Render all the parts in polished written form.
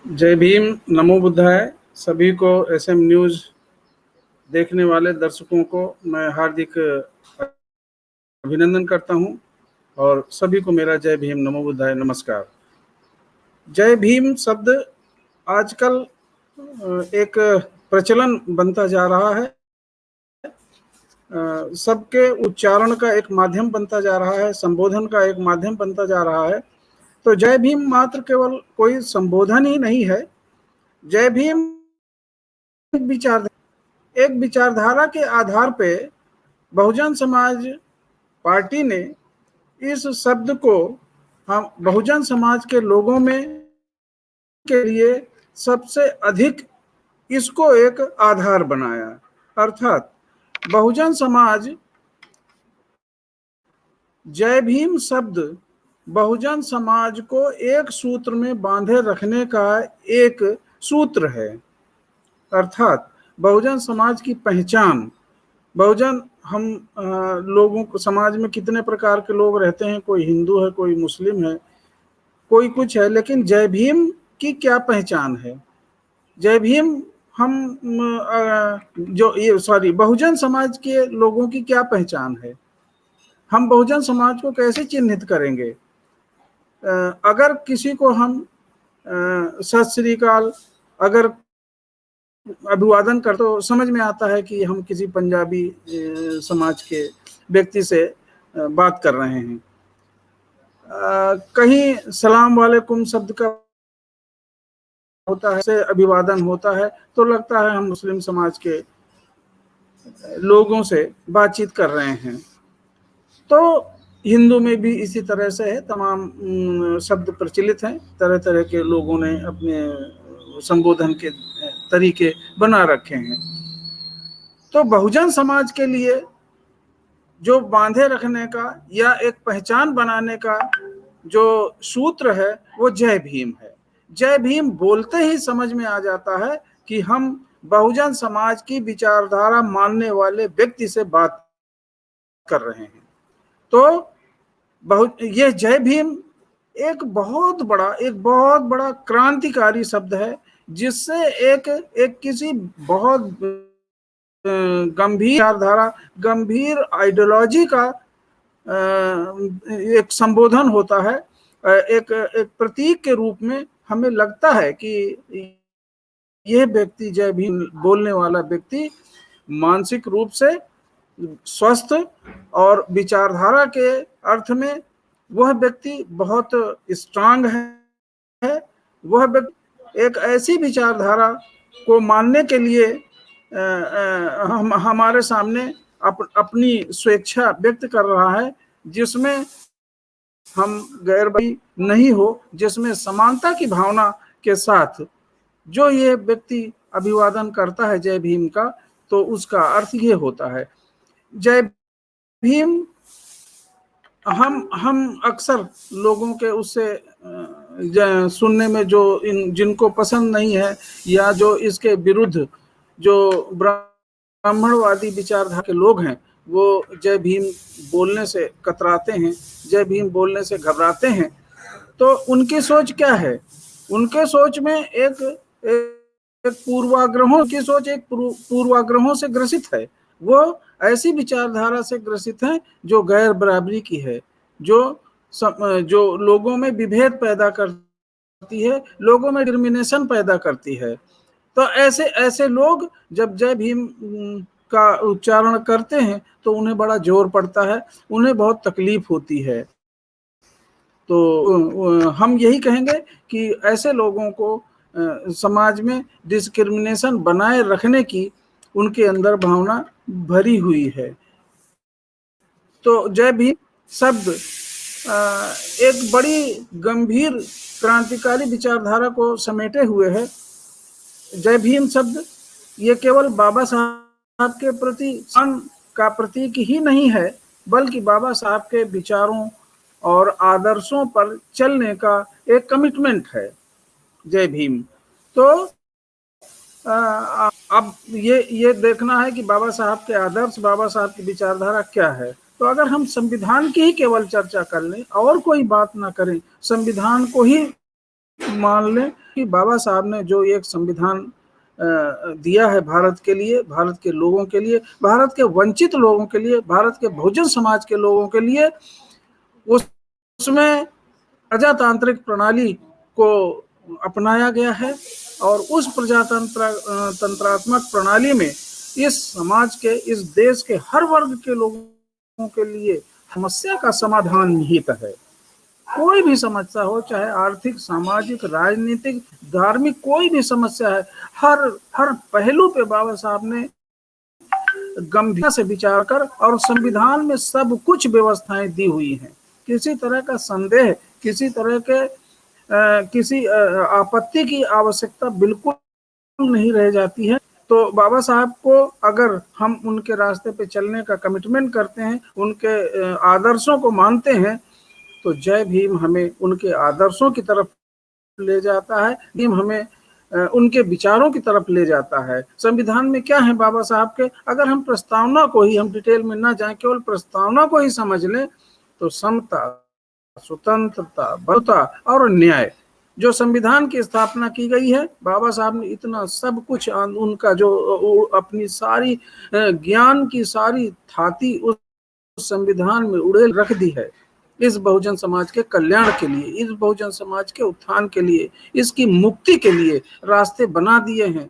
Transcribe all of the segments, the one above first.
जय भीम, नमो बुद्धाय। सभी को एसएम न्यूज देखने वाले दर्शकों को मैं हार्दिक अभिनंदन करता हूं और सभी को मेरा जय भीम, नमो बुद्धाय, नमस्कार। जय भीम शब्द आजकल एक प्रचलन बनता जा रहा है, सबके उच्चारण का एक माध्यम बनता जा रहा है, संबोधन का एक माध्यम बनता जा रहा है। तो जय भीम मात्र केवल कोई संबोधन ही नहीं है। जय भीम एक विचारधारा के आधार पे बहुजन समाज पार्टी ने इस शब्द को हम बहुजन समाज के लोगों में के लिए सबसे अधिक इसको एक आधार बनाया। अर्थात बहुजन समाज जय भीम शब्द बहुजन समाज को एक सूत्र में बांधे रखने का एक सूत्र है। अर्थात बहुजन समाज की पहचान, बहुजन हम लोगों को, समाज में कितने प्रकार के लोग रहते हैं, कोई हिंदू है, कोई मुस्लिम है, कोई कुछ है, लेकिन जय भीम की क्या पहचान है? जय भीम हम बहुजन समाज के लोगों की क्या पहचान है? हम बहुजन समाज को कैसे चिन्हित करेंगे? अगर किसी को हम सत श्री अकाल अगर अभिवादन कर तो समझ में आता है कि हम किसी पंजाबी समाज के व्यक्ति से बात कर रहे हैं। कहीं सलाम वालेकुम शब्द का होता है, से अभिवादन होता है तो लगता है हम मुस्लिम समाज के लोगों से बातचीत कर रहे हैं। तो हिंदू में भी इसी तरह से है, तमाम शब्द प्रचलित हैं, तरह तरह के लोगों ने अपने संबोधन के तरीके बना रखे हैं। तो बहुजन समाज के लिए जो बांधे रखने का या एक पहचान बनाने का जो सूत्र है वो जय भीम है। जय भीम बोलते ही समझ में आ जाता है कि हम बहुजन समाज की विचारधारा मानने वाले व्यक्ति से बात कर रहे हैं। तो ये जय भीम एक बहुत बड़ा क्रांतिकारी शब्द है, जिससे एक किसी बहुत गंभीर विचारधारा, गंभीर आइडियोलॉजी का एक संबोधन होता है। एक प्रतीक के रूप में हमें लगता है कि यह व्यक्ति, जय भीम बोलने वाला व्यक्ति, मानसिक रूप से स्वस्थ और विचारधारा के अर्थ में वह व्यक्ति बहुत स्ट्रांग है। वह व्यक्ति एक ऐसी विचारधारा को मानने के लिए हमारे सामने अपनी स्वेच्छा व्यक्त कर रहा है, जिसमें हम गैरबी नहीं हो, जिसमें समानता की भावना के साथ जो ये व्यक्ति अभिवादन करता है जय भीम का, तो उसका अर्थ ये होता है। जय भीम हम अक्सर लोगों के उससे सुनने में जो जिनको पसंद नहीं है या जो इसके विरुद्ध जो ब्राह्मणवादी विचारधारा के लोग हैं, वो जय भीम बोलने से कतराते हैं, जय भीम बोलने से घबराते हैं। तो उनकी सोच क्या है? उनके सोच में एक पूर्वाग्रहों की सोच एक पूर्वाग्रहों से ग्रसित है। वो ऐसी विचारधारा से ग्रसित हैं जो गैर बराबरी की है, जो लोगों में विभेद पैदा करती है, लोगों में डिस्क्रिमिनेशन पैदा करती है। तो ऐसे लोग जब जय भीम का उच्चारण करते हैं तो उन्हें बड़ा जोर पड़ता है, उन्हें बहुत तकलीफ होती है। तो हम यही कहेंगे कि ऐसे लोगों को समाज में डिस्क्रिमिनेशन बनाए रखने की उनके अंदर भावना भरी हुई है। तो जय भीम शब्द एक बड़ी गंभीर क्रांतिकारी विचारधारा को समेटे हुए है। जय भीम शब्द ये केवल बाबा साहब के प्रति सम्मान का प्रतीक ही नहीं है, बल्कि बाबा साहब के विचारों और आदर्शों पर चलने का एक कमिटमेंट है जय भीम। तो अब ये देखना है कि बाबा साहब के आदर्श, बाबा साहब की विचारधारा क्या है। तो अगर हम संविधान की ही केवल चर्चा कर लें और कोई बात ना करें, संविधान को ही मान लें कि बाबा साहब ने जो एक संविधान दिया है भारत के लिए, भारत के लोगों के लिए, भारत के वंचित लोगों के लिए, भारत के बहुजन समाज के लोगों के लिए, उसमें प्रजातांत्रिक प्रणाली को अपनाया गया है और उस तंत्रात्मक प्रणाली में इस समाज के, इस देश के हर वर्ग के लोगों के लिए समस्या का समाधान निहित है। कोई भी समस्या हो, चाहे आर्थिक, सामाजिक, राजनीतिक, धार्मिक, कोई भी समस्या है, हर हर पहलू पे बाबा साहब ने गंभीरता से विचार कर, और संविधान में सब कुछ व्यवस्थाएं दी हुई हैं। किसी तरह का संदेह, किसी तरह के किसी आपत्ति की आवश्यकता बिल्कुल नहीं रह जाती है। तो बाबा साहब को अगर हम उनके रास्ते पे चलने का कमिटमेंट करते हैं, उनके आदर्शों को मानते हैं, तो जय भीम हमें उनके आदर्शों की तरफ ले जाता है, भीम हमें उनके विचारों की तरफ ले जाता है। संविधान में क्या है बाबा साहब के, अगर हम प्रस्तावना को ही, हम डिटेल में ना जाएं, केवल प्रस्तावना को ही समझ लें, तो समता, स्वतंत्रता, बंधुता और न्याय, जो संविधान की स्थापना की गई है, बाबा साहब ने इतना सब कुछ, उनका जो अपनी सारी ज्ञान की सारी थाती उस संविधान में उड़ेल रख दी है, इस बहुजन समाज के कल्याण के लिए, इस बहुजन समाज के उत्थान के लिए, इसकी मुक्ति के लिए रास्ते बना दिए हैं।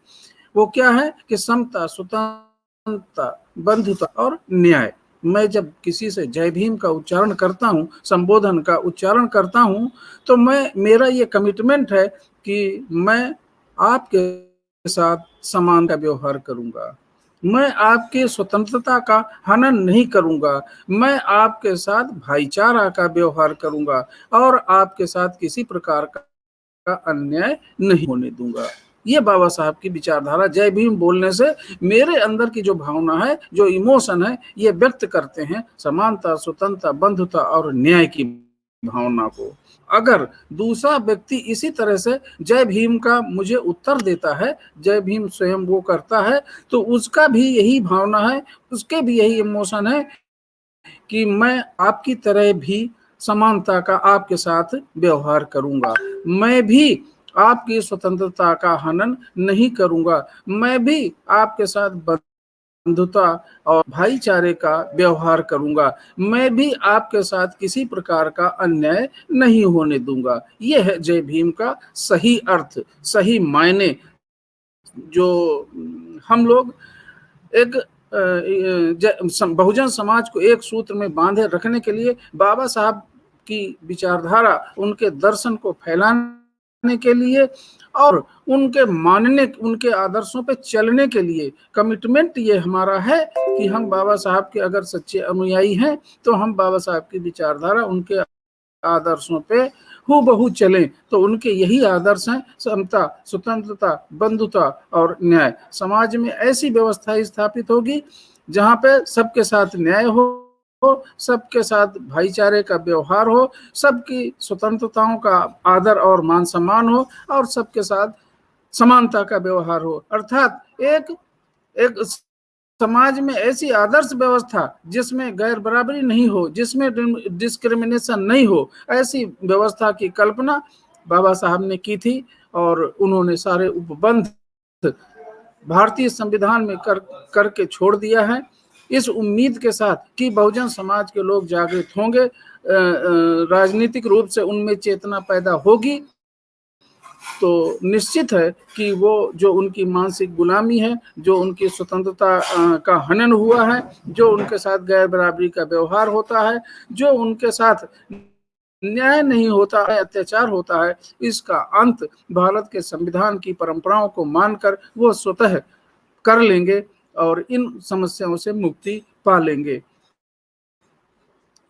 वो क्या है कि समता, स्वतंत्रता, बंधुता और न्याय। मैं जब किसी से जय भीम का उच्चारण करता हूँ, संबोधन का उच्चारण करता हूँ, तो मेरा ये कमिटमेंट है कि मैं आपके साथ समान का व्यवहार करूंगा, मैं आपके स्वतंत्रता का हनन नहीं करूंगा, मैं आपके साथ भाईचारा का व्यवहार करूंगा और आपके साथ किसी प्रकार का अन्याय नहीं होने दूंगा। ये बाबा साहब की विचारधारा जय भीम बोलने से मेरे अंदर की जो भावना है, जो इमोशन है, ये व्यक्त करते हैं समानता, स्वतंत्रता, बंधुता और न्याय की भावना को। अगर दूसरा व्यक्ति इसी तरह से जय भीम का मुझे उत्तर देता है, जय भीम स्वयं वो करता है, तो उसका भी यही भावना है, उसके भी यही इमोशन है कि मैं आपकी तरह भी समानता का आपके साथ व्यवहार करूंगा, मैं भी आपकी स्वतंत्रता का हनन नहीं करूंगा, मैं भी आपके साथ बंधुता और भाईचारे का व्यवहार करूंगा, मैं भी आपके साथ किसी प्रकार का अन्याय नहीं होने दूंगा। यह है जय भीम का सही अर्थ, सही मायने, जो हम लोग एक बहुजन समाज को एक सूत्र में बांधे रखने के लिए, बाबा साहब की विचारधारा, उनके दर्शन को फैलाने के लिए और उनके मानने, उनके आदर्शों पे चलने के लिए कमिटमेंट ये हमारा है कि हम बाबा साहब के अगर सच्चे अनुयायी हैं, तो हम बाबा साहब की विचारधारा, उनके आदर्शों पे हूबहू चलें। तो उनके यही आदर्श हैं, समता, स्वतंत्रता, बंधुता और न्याय। समाज में ऐसी व्यवस्था स्थापित होगी जहाँ पे सबके साथ न्याय हो, सबके साथ भाईचारे का व्यवहार हो, सबकी स्वतंत्रताओं का आदर और मान सम्मान हो और सबके साथ समानता का व्यवहार हो। अर्थात एक एक समाज में ऐसी आदर्श व्यवस्था जिसमें गैर बराबरी नहीं हो, जिसमें डिस्क्रिमिनेशन नहीं हो, ऐसी व्यवस्था की कल्पना बाबा साहब ने की थी और उन्होंने सारे उपबंध भारतीय संविधान में करके छोड़ दिया है, इस उम्मीद के साथ कि बहुजन समाज के लोग जागृत होंगे, राजनीतिक रूप से उनमें चेतना पैदा होगी, तो निश्चित है कि वो जो उनकी मानसिक गुलामी है, जो उनकी स्वतंत्रता का हनन हुआ है, जो उनके साथ गैर बराबरी का व्यवहार होता है, जो उनके साथ न्याय नहीं होता है, अत्याचार होता है, इसका अंत भारत के संविधान की परंपराओं को मानकर वो स्वतः कर लेंगे और इन समस्याओं से मुक्ति पा लेंगे।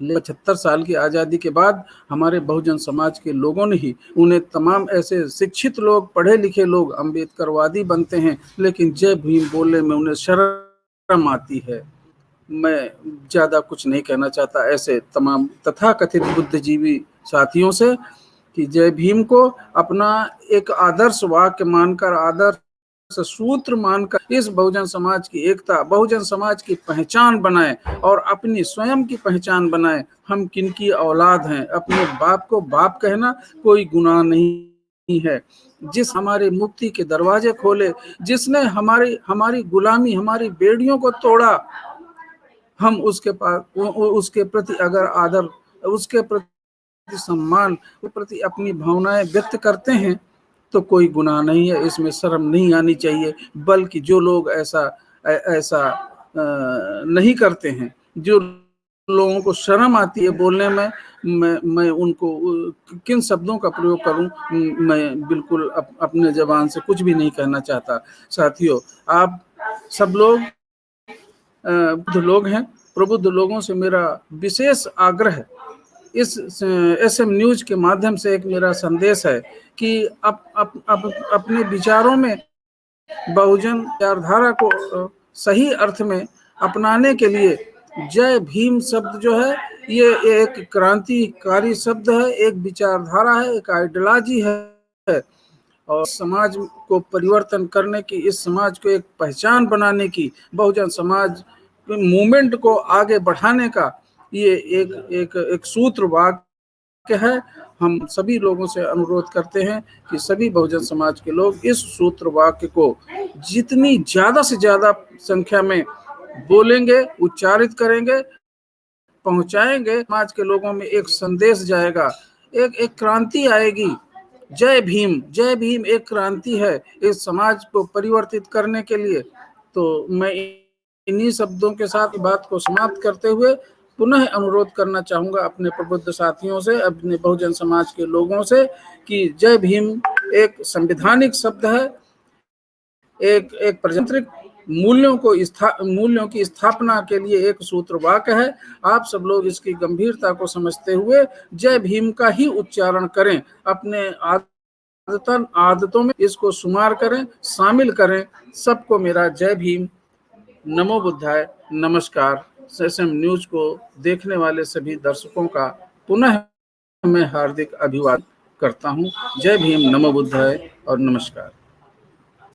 75 साल की आज़ादी के बाद हमारे बहुजन समाज के लोगों ने ही उन्हें, तमाम ऐसे शिक्षित लोग, पढ़े लिखे लोग अम्बेडकरवादी बनते हैं, लेकिन जय भीम बोलने में उन्हें शर्म आती है। मैं ज़्यादा कुछ नहीं कहना चाहता ऐसे तमाम तथाकथित बुद्धिजीवी साथियों से कि जय भीम को अपना एक आदर्श वाक्य मानकर, आदर्श सूत्र मानकर इस बहुजन समाज की एकता, बहुजन समाज की पहचान बनाएं और अपनी स्वयं की पहचान बनाएं। हम किनकी औलाद हैं, अपने बाप को बाप कहना कोई गुनाह नहीं है, जिस हमारे मुक्ति के दरवाजे खोले, जिसने हमारी हमारी गुलामी, हमारी बेड़ियों को तोड़ा, हम उसके पास उसके प्रति अगर आदर, उसके प्रति सम्मान, उसके प्रति अपनी भावनाएं व्यक्त करते हैं तो कोई गुनाह नहीं है, इसमें शर्म नहीं आनी चाहिए। बल्कि जो लोग ऐसा ऐसा नहीं करते हैं, जो लोगों को शर्म आती है बोलने में, मैं उनको किन शब्दों का प्रयोग करूं, मैं बिल्कुल अपने जबान से कुछ भी नहीं कहना चाहता। साथियों, आप सब लोग बुद्ध लोग हैं, प्रबुद्ध लोगों से मेरा विशेष आग्रह, इस SM न्यूज के माध्यम से एक मेरा संदेश है कि अपने विचारों में बहुजन विचारधारा को सही अर्थ में अपनाने के लिए जय भीम शब्द जो है, ये एक क्रांतिकारी शब्द है, एक विचारधारा है, एक आइडियोलॉजी है, और समाज को परिवर्तन करने की, इस समाज को एक पहचान बनाने की, बहुजन समाज मूवमेंट को आगे बढ़ाने का ये एक सूत्र वाक्य है। हम सभी लोगों से अनुरोध करते हैं कि सभी बहुजन समाज के लोग इस सूत्र वाक्य को जितनी ज्यादा से ज्यादा संख्या में बोलेंगे, उच्चारित करेंगे, पहुंचाएंगे, समाज के लोगों में एक संदेश जाएगा, एक क्रांति आएगी। जय भीम, जय भीम एक क्रांति है इस समाज को परिवर्तित करने के लिए। तो मैं इन्हीं शब्दों के साथ बात को समाप्त करते हुए पुनः अनुरोध करना चाहूंगा अपने प्रबुद्ध साथियों से, अपने बहुजन समाज के लोगों से, कि जय भीम एक संवैधानिक शब्द है, एक प्रजातांत्रिक मूल्यों की स्थापना के लिए एक सूत्र वाक्य है। आप सब लोग इसकी गंभीरता को समझते हुए जय भीम का ही उच्चारण करें, अपने आदतों में इसको शुमार करें, शामिल करें। सबको मेरा जय भीम, नमो बुद्धाय, नमस्कार। SM न्यूज को देखने वाले सभी दर्शकों का पुनः मैं हार्दिक अभिवादन करता हूं। जय भीम, नमो बुद्धाय और नमस्कार।